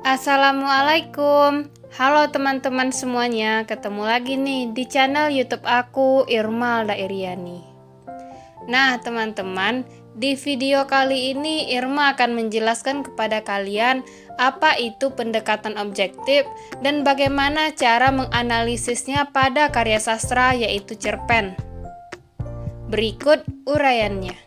Assalamualaikum. Halo teman-teman semuanya, ketemu lagi nih di channel YouTube aku, Irmal Dairiani. Nah, teman-teman, di video kali ini Irma akan menjelaskan kepada kalian apa itu pendekatan objektif dan bagaimana cara menganalisisnya pada karya sastra yaitu cerpen. Berikut uraiannya.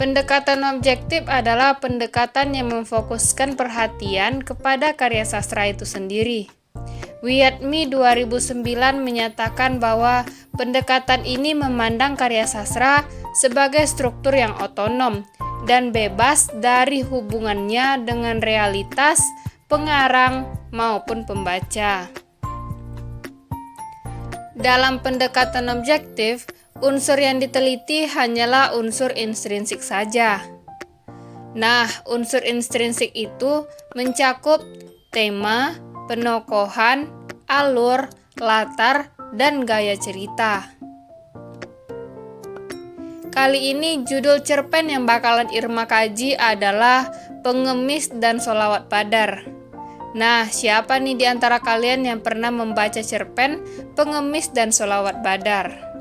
Pendekatan objektif adalah pendekatan yang memfokuskan perhatian kepada karya sastra itu sendiri. Wiyadmi 2009 menyatakan bahwa pendekatan ini memandang karya sastra sebagai struktur yang otonom dan bebas dari hubungannya dengan realitas, pengarang, maupun pembaca. Dalam pendekatan objektif, unsur yang diteliti hanyalah unsur intrinsik saja. Nah, unsur intrinsik itu mencakup tema, penokohan, alur, latar, dan gaya cerita. Kali ini judul cerpen yang bakalan Irma kaji adalah Pengemis dan Sholawat Badar. Nah, siapa nih di antara kalian yang pernah membaca cerpen Pengemis dan Sholawat Badar?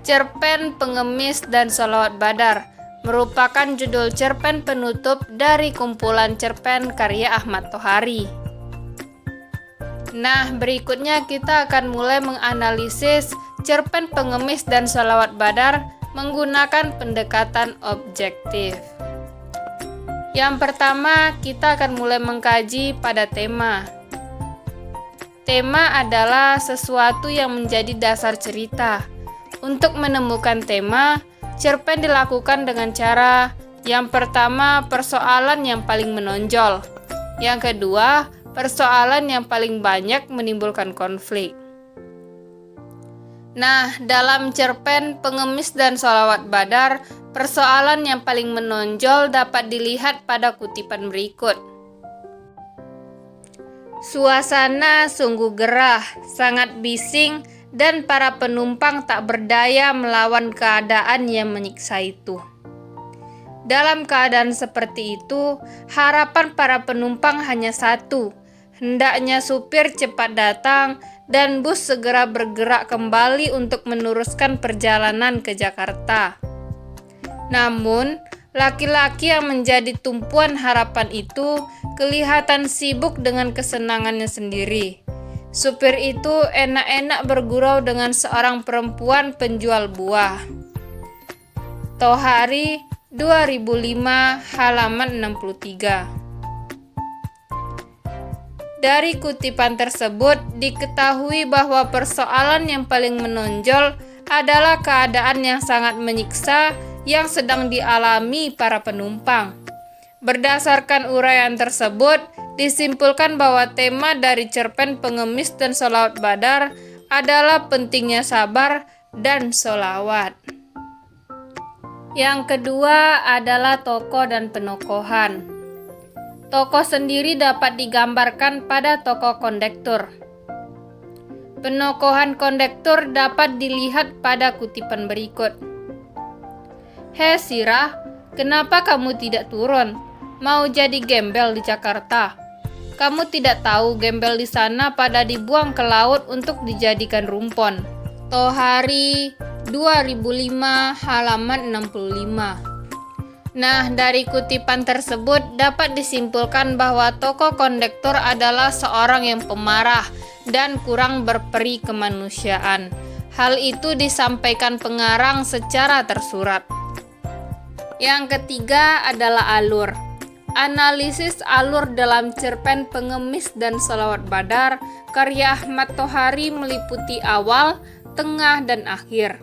Cerpen Pengemis dan Sholawat Badar merupakan judul cerpen penutup dari kumpulan cerpen karya Ahmad Tohari. Nah, berikutnya kita akan mulai menganalisis cerpen Pengemis dan Sholawat Badar menggunakan pendekatan objektif. Yang pertama, kita akan mulai mengkaji pada tema. Tema adalah sesuatu yang menjadi dasar cerita. Untuk menemukan tema, cerpen dilakukan dengan cara yang pertama, persoalan yang paling menonjol. Yang kedua, persoalan yang paling banyak menimbulkan konflik. Nah, dalam cerpen Pengemis dan Sholawat Badar, persoalan yang paling menonjol dapat dilihat pada kutipan berikut. Suasana sungguh gerah, sangat bising, dan para penumpang tak berdaya melawan keadaan yang menyiksa itu. Dalam keadaan seperti itu, harapan para penumpang hanya satu, hendaknya supir cepat datang dan bus segera bergerak kembali untuk meneruskan perjalanan ke Jakarta. Namun, laki-laki yang menjadi tumpuan harapan itu kelihatan sibuk dengan kesenangannya sendiri. Supir itu enak-enak bergurau dengan seorang perempuan penjual buah. Tohari 2005 halaman 63. Dari kutipan tersebut diketahui bahwa persoalan yang paling menonjol adalah keadaan yang sangat menyiksa yang sedang dialami para penumpang. Berdasarkan uraian tersebut, disimpulkan bahwa tema dari cerpen Pengemis dan Sholawat Badar adalah pentingnya sabar dan sholawat. Yang kedua adalah tokoh dan penokohan. Tokoh sendiri dapat digambarkan pada tokoh kondektur. Penokohan kondektur dapat dilihat pada kutipan berikut. Hei Sirah, kenapa kamu tidak turun? Mau jadi gembel di Jakarta? Kamu tidak tahu gembel di sana pada dibuang ke laut untuk dijadikan rumpon. Tohari 2005 halaman 65. Nah, dari kutipan tersebut dapat disimpulkan bahwa tokoh kondektur adalah seorang yang pemarah dan kurang berperi kemanusiaan. Hal itu disampaikan pengarang secara tersurat. Yang ketiga adalah alur. Analisis alur dalam cerpen Pengemis dan Sholawat Badar karya Ahmad Tohari meliputi awal, tengah, dan akhir.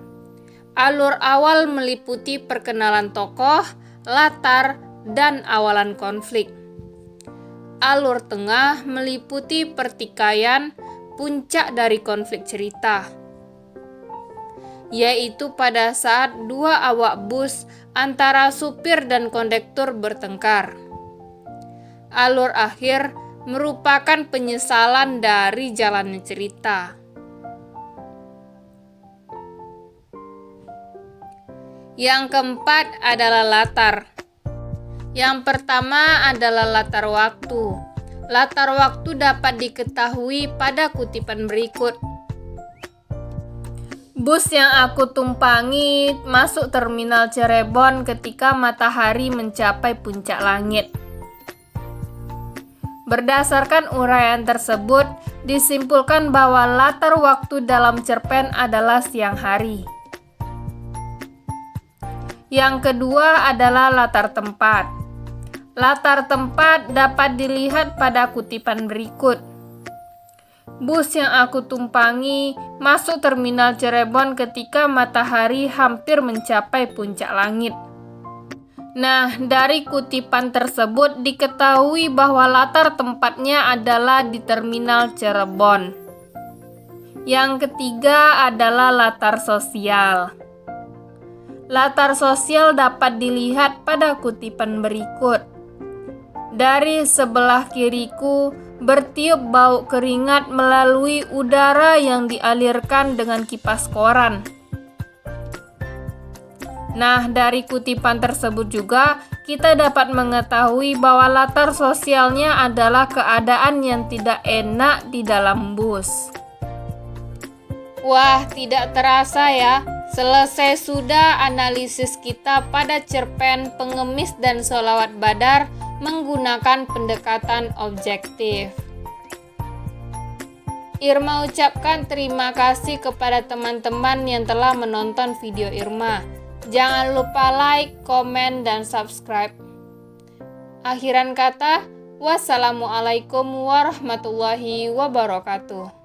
Alur awal meliputi perkenalan tokoh, latar, dan awalan konflik. Alur tengah meliputi pertikaian, puncak dari konflik cerita, yaitu pada saat dua awak bus antara supir dan kondektur bertengkar. Alur akhir merupakan penyesalan dari jalannya cerita. Yang keempat adalah latar. Yang pertama adalah latar waktu. Latar waktu dapat diketahui pada kutipan berikut. Bus yang aku tumpangi masuk terminal Cirebon ketika matahari mencapai puncak langit. Berdasarkan uraian tersebut, disimpulkan bahwa latar waktu dalam cerpen adalah siang hari. Yang kedua adalah latar tempat. Latar tempat dapat dilihat pada kutipan berikut. Bus yang aku tumpangi masuk terminal Cirebon ketika matahari hampir mencapai puncak langit. Nah, dari kutipan tersebut diketahui bahwa latar tempatnya adalah di terminal Cirebon. Yang ketiga adalah latar sosial. Latar sosial dapat dilihat pada kutipan berikut. Dari sebelah kiriku bertiup bau keringat melalui udara yang dialirkan dengan kipas koran. Nah, dari kutipan tersebut juga kita dapat mengetahui bahwa latar sosialnya adalah keadaan yang tidak enak di dalam bus. Wah, tidak terasa ya. Selesai sudah analisis kita pada cerpen Pengemis dan Sholawat Badar menggunakan pendekatan objektif. Irma ucapkan terima kasih kepada teman-teman yang telah menonton video Irma. Jangan lupa like, komen, dan subscribe. Akhiran kata, wassalamualaikum warahmatullahi wabarakatuh.